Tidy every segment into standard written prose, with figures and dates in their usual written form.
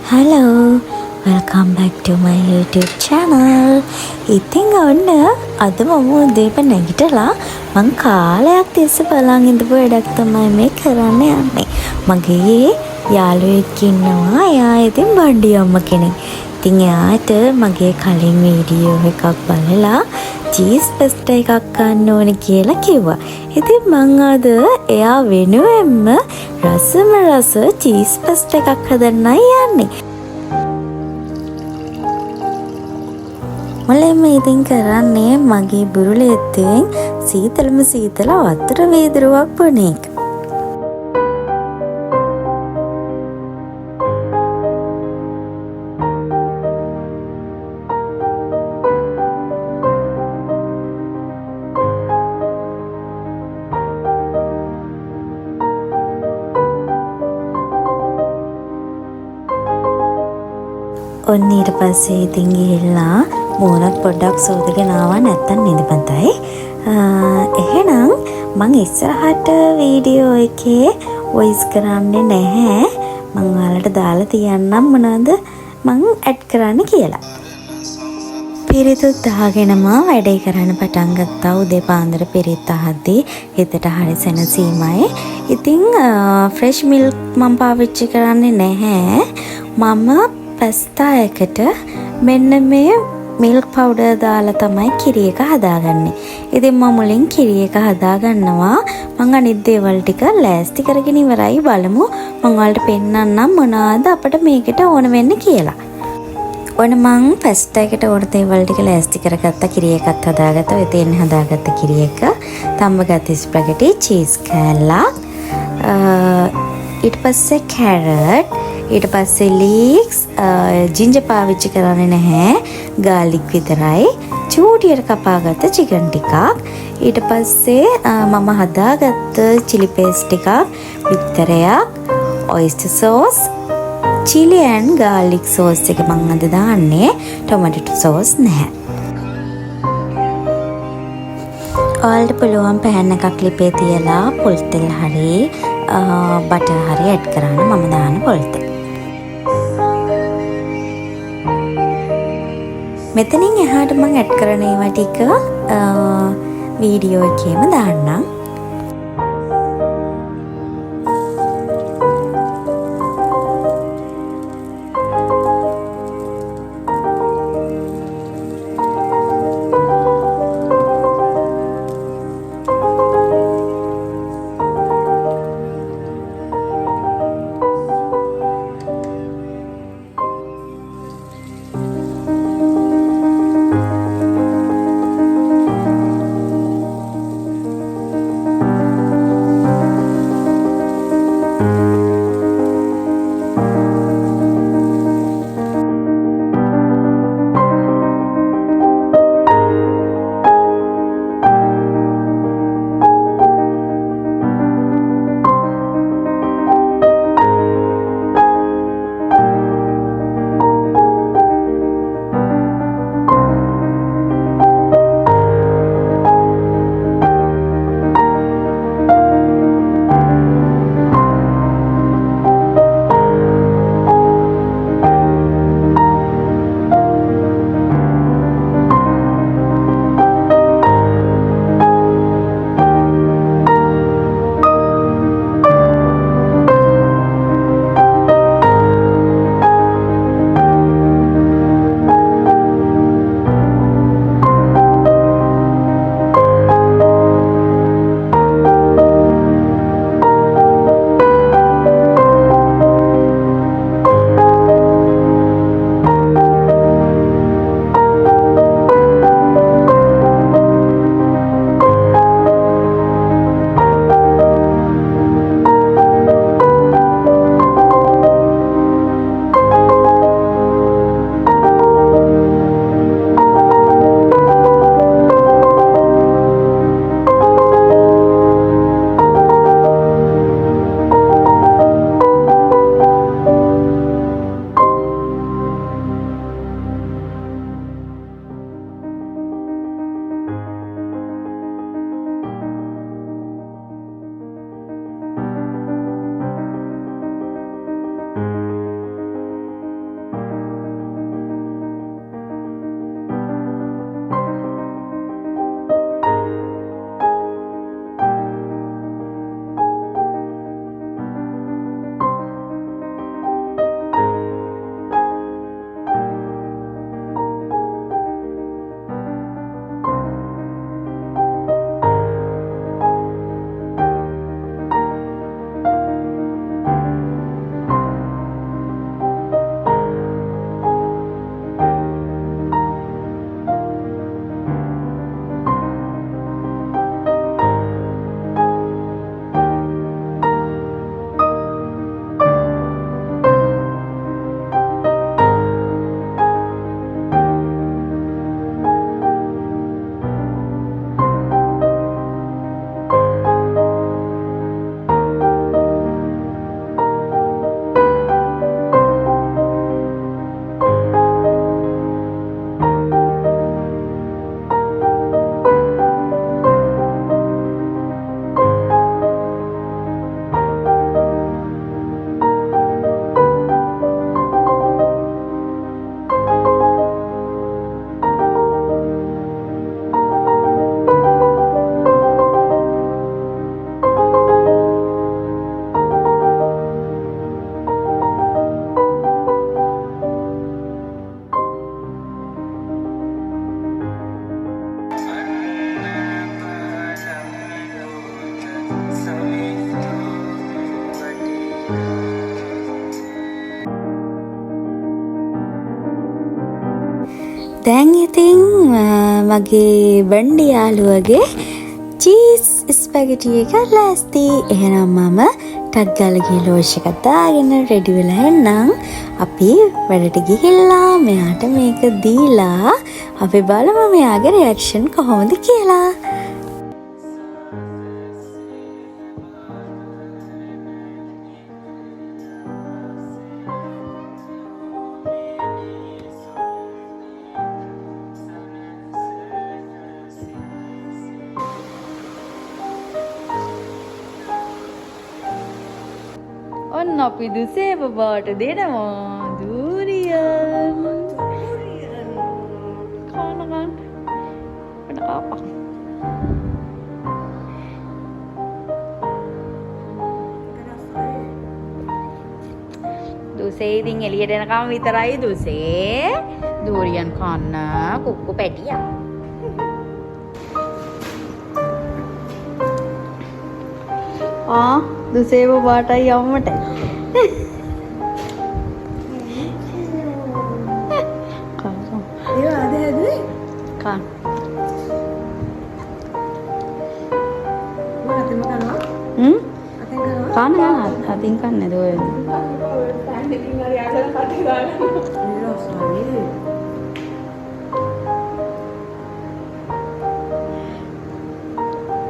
Hello, welcome back to my YouTube channel. ඉතින් ඔන්න අද මම උදේට නැගිටලා මං කාලයක් තිස්සේ බලන් ඉඳපු වැඩක් තමයි මේ කරන්න යන්නේ. මගේ යාළුවෙක් ඉන්නවා. එයා ඉතින් බණ්ඩි අම්ම කෙනෙක්. ඉතින් එයාට මගේ කලින් වීඩියෝ එකක් බලලා චීස් පෙස්ට් එකක් ගන්න ඕනේ කියලා කිව්වා. ඉතින් මං අද එයා වෙනුවෙන්ම රසම රස චීස් පෙස්ට් එකක් හදන්නයි යන්නේ. මුලින්ම ඉතින් කරන්නේ මගේ බුරුලෙත්තෙන් සීතලම සීතල වතුර වීදුරුවක් බොන එක. ඔන්න ඊට පස්සේ ඉතින් ගිහිල්ලා මූණත් පොඩ්ඩක් සෝදගෙන ආවා නැත්තම් නිදිමතයි. එහෙනම් මං ඉස්සරහට වීඩියෝ එකේ වොයිස් කරන්නේ නැහැ. මං ඔයාලට දාලා තියන්නම් මොනවද මං ඇඩ් කරන්න කියලා. පිරිතුත් දාගෙනම වැඩේ කරන්න පටන් ගත්තා. උදේ පාන්දර පිරිත් අහද්දී හිතට හරි සැනසීමයි. ඉතින් ෆ්‍රෙෂ් මිල්ක් මං පාවිච්චි කරන්නේ නැහැ. මම පැස්තා එකට මෙන්න මේ මිල්ක් පවුඩර් දාලා තමයි කිරි එක හදාගන්නේ. ඉතින් මම මුලින් කිරි එක හදාගන්නවා. මං අනිත් දේවල් ටික ලෑස්ති කරගෙන ඉවරයි. බලමු මං ඔයාලට පෙන්නන්නම් මොනවද අපිට මේකට ඕන වෙන්නේ කියලා. ඔන්න මං පැස්තා එකට ඕන දේවල් ටික ලෑස්ති කරගත්තා. කිරි එකත් හදාගත්තා. ඔය තේන්න හදාගත්ත කිරි එක, තම්බ ගත්ත ස්පැගටි, චීස් කෑල්ලක්, ඊට පස්සේ කැරට්, ඊට පස්සේ ලීක්ස්, ජින්ජර් පාවිච්චි කරන්නේ නැහැ, ගාලික් විතරයි, චූටියට කපාගත්ත චිකන් ටිකක්, ඊට පස්සේ මම හදාගත්ත චිලි පේස්ට් ටිකක්, බිත්තරයක්, oyster sauce, chilli and garlic sauce එක මම අද දාන්නේ, ටොමැටෝ සෝස් නැහැ. ඔයාලට පුළුවන් පැන් එකක් ලිපේ තියලා පොල් තෙල් හරි බටර් හරි ඇඩ් කරන්න. මම දාන පොල් තෙල්. මෙතනින් එහාට මම ඇඩ් කරන ඒවා ටික වීඩියෝ එකේම දාන්නම්. දැන් ඉතින් මගේ බණ්ඩි යාළුවගේ චීස් ස්පැගටි එක ලෑස්ති. එහෙනම් මම ටක් ගාලා ගිහලා ලෝෂ් එකක් දාගෙන රෙඩි වෙලා එන්නම්. අපි වැඩට ගිහිල්ලා මෙයාට මේක දීලා අපි බලමු මෙයාගේ රියැක්ෂන් කොහොමද කියලා. ඔන්න අපි දුසේ බබාට දෙනවා දූරියන්. කන්න apa? දුසේ ඉතින් එළියට එනකම් විතරයි දුසේ දූරියන් කන්න කුක්කු පැටියා. දුසේ බබාටයි අම්මට kan kan ating kan itu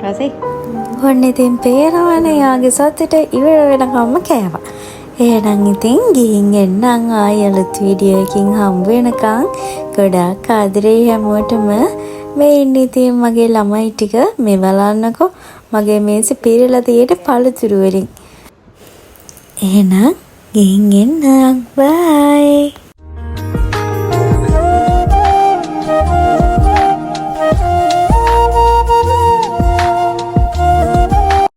kasih ඔන්න ඉතින් පේනවනේ යාගේ සතුට ඉවර වෙනකම්ම කෑවා. එහෙනම් ඉතින් ගිහින් එන්නම් ආයෙ අලුත් වීඩියෝ එකකින් හම්බ වෙනකන් ගොඩාක් ආදරේ හැමෝටම. මේ ඉන්නේ ඉතින් මගේ ළමයි ටික මේ බලන්නකෝ මගේ මේසෙ පිරලා තියෙන පළතුරු වලින්. එහෙනම් ගිහින් එන්නම්. බයි.